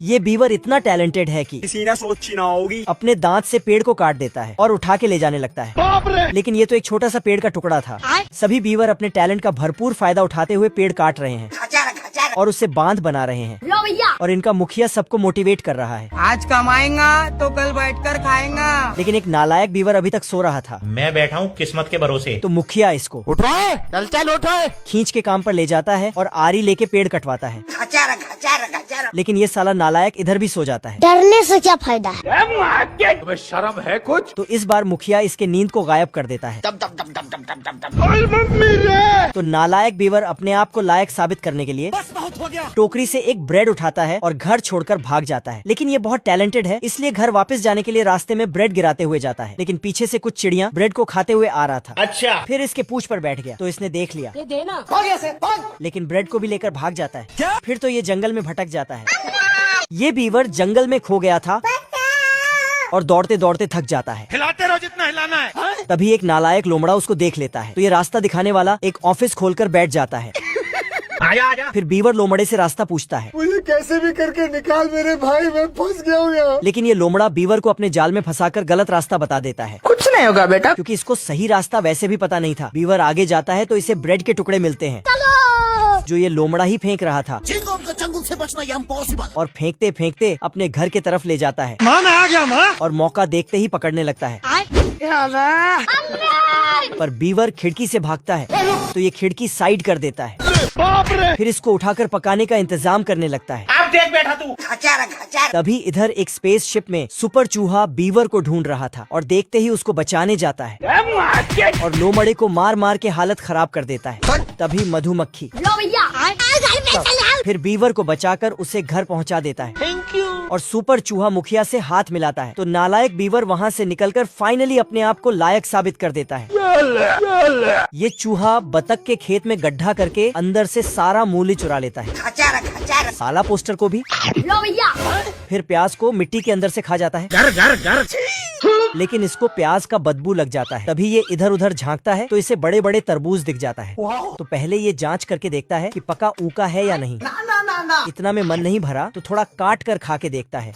ये बीवर इतना टैलेंटेड है कि किसी ने सोची ना होगी। अपने दांत से पेड़ को काट देता है और उठा के ले जाने लगता है। लेकिन ये तो एक छोटा सा पेड़ का टुकड़ा था। सभी बीवर अपने टैलेंट का भरपूर फायदा उठाते हुए पेड़ काट रहे हैं और उससे बांध बना रहे हैं। और इनका मुखिया सबको मोटिवेट कर रहा है। आज कमाएंगा तो कल बैठकर खाएंगा। लेकिन एक नालायक बीवर अभी तक सो रहा था। मैं बैठा हूँ किस्मत के भरोसे। तो मुखिया इसको उठाए चल उठाए खींच के काम पर ले जाता है और आरी लेके पेड़ कटवाता है। लेकिन ये साला नालायक इधर भी सो जाता है। डरने से क्या फायदा है? तुम्हें शर्म है कुछ? तो इस बार मुखिया इसके नींद को गायब कर देता है। तो नालायक बीवर अपने आप को लायक साबित करने के लिए टोकरी से एक ब्रेड उठाता है और घर छोड़कर भाग जाता है। लेकिन ये बहुत टैलेंटेड है, इसलिए घर वापस जाने के लिए रास्ते में ब्रेड गिराते हुए जाता है। लेकिन पीछे से कुछ चिड़िया ब्रेड को खाते हुए आ रहा था। अच्छा। फिर इसके पूंछ पर बैठ गया तो इसने देख लिया। ये देना। लेकिन ब्रेड को भी लेकर भाग जाता है। फिर तो ये जंगल में भटक जाता है। ये बीवर जंगल में खो गया था और दौड़ते दौड़ते थक जाता है। हिलाते रहो जितना हिलाना है। तभी एक नालायक लोमड़ा उसको देख लेता है। तो ये रास्ता दिखाने वाला एक ऑफिस खोलकर बैठ जाता है। आजा आजा। फिर बीवर लोमड़े से रास्ता पूछता है। मुझे कैसे भी करके निकाल मेरे भाई, मैं फंस गया हूँ यहाँ। लेकिन ये लोमड़ा बीवर को अपने जाल में फंसाकर गलत रास्ता बता देता है। कुछ नहीं होगा बेटा। क्योंकि इसको सही रास्ता वैसे भी पता नहीं था। बीवर आगे जाता है तो इसे ब्रेड के टुकड़े मिलते हैं जो ये लोमड़ा ही फेंक रहा था। जंगल से बचना इम्पॉसिबल। और फेंकते फेंकते अपने घर के तरफ ले जाता है। माँ मैं आ गया माँ। और मौका देखते ही पकड़ने लगता है। पर बीवर खिड़की से भागता है तो ये खिड़की साइड कर देता है। बाप रे। फिर इसको उठाकर पकाने का इंतजाम करने लगता है। अब देख बैठा तू। तभी इधर एक स्पेसशिप में सुपर चूहा बीवर को ढूंढ रहा था और देखते ही उसको बचाने जाता है और लोमड़े को मार मार के हालत खराब कर देता है। तभी मधुमक्खी फिर बीवर को बचाकर उसे घर पहुंचा देता है। Thank you. और सुपर चूहा मुखिया से हाथ मिलाता है। तो नालायक बीवर वहाँ से निकलकर फाइनली अपने आप को लायक साबित कर देता है। ये चूहा बतख के खेत में गड्ढा करके अंदर से सारा मूली चुरा लेता है। साला पोस्टर को भी। फिर प्याज को मिट्टी के अंदर से खा जाता है। घर लेकिन इसको प्याज का बदबू लग जाता है। तभी ये इधर उधर झांकता है तो इसे बड़े बड़े तरबूज दिख जाता है। तो पहले ये जांच करके देखता है कि पका ऊका है या नहीं। इतना में मन नहीं भरा तो थोड़ा काट कर खा के देखता है।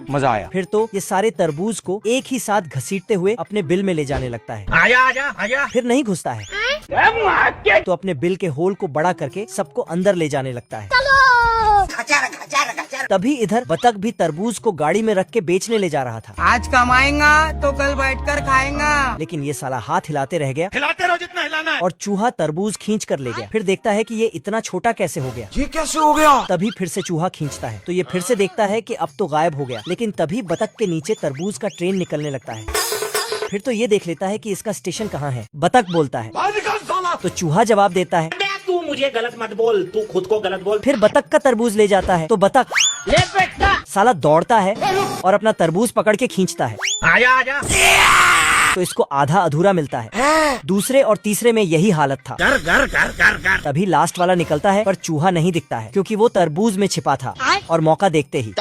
मजा आया। फिर तो ये सारे तरबूज को एक ही साथ घसीटते हुए अपने बिल में ले जाने लगता है। आजा आजा आजा। फिर नहीं घुसता है तो अपने बिल के होल को बड़ा करके सबको अंदर ले जाने लगता है। तभी इधर बतख भी तरबूज को गाड़ी में रख के बेचने ले जा रहा था। आज कमाएंगा तो कल बैठकर खाएंगा। लेकिन ये साला हाथ हिलाते रह गया हिलाते रहो जितना हिलाना है। और चूहा तरबूज खींच कर ले गया। फिर देखता है कि ये इतना छोटा कैसे हो गया। ये कैसे हो गया? तभी फिर से चूहा खींचता है तो ये फिर से देखता है कि अब तो गायब हो गया। लेकिन तभी बतख के नीचे तरबूज का ट्रेन निकलने लगता है। फिर तो ये देख लेता है कि इसका स्टेशन कहाँ है। बतख बोलता है तो चूहा जवाब देता है तू मुझे गलत मत बोल, तू खुद को गलत बोल। फिर बतख का तरबूज ले जाता है तो बतख ले बेटा। साला दौड़ता है और अपना तरबूज पकड़ के खींचता है। आजा आजा। तो इसको आधा अधूरा मिलता है। दूसरे और तीसरे में यही हालत था। घर। तभी लास्ट वाला निकलता है पर चूहा नहीं दिखता है क्योंकि वो तरबूज में छिपा था। और मौका देखते ही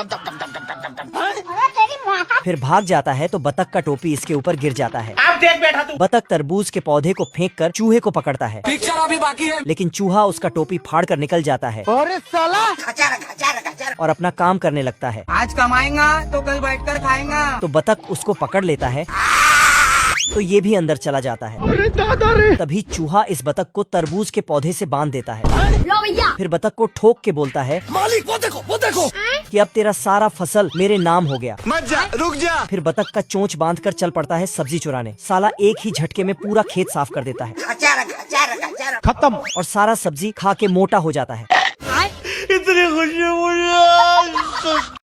फिर भाग जाता है तो बतख का टोपी इसके ऊपर गिर जाता है। अब देख बैठा तू। बतख तरबूज के पौधे को फेंक कर चूहे को पकड़ता है। पिक्चर अभी बाकी है। लेकिन चूहा उसका टोपी फाड़ कर निकल जाता है अरे साला। और अपना काम करने लगता है। आज कमाएंगा तो कल बैठकर खाएंगा। तो बतख उसको पकड़ लेता है तो ये भी अंदर चला जाता है। अरे दादा रे। तभी चूहा इस बतख को तरबूज के पौधे से बांध देता है। फिर बतख को ठोक के बोलता है मालिक वो देखो कि अब तेरा सारा फसल मेरे नाम हो गया। मत जा, रुक जा। फिर बतख का चोंच बांधकर चल पड़ता है सब्जी चुराने। साला एक ही झटके में पूरा खेत साफ कर देता है। खत्म। और सारा सब्जी खा के मोटा हो जाता है। इतनी खुशी मुझे।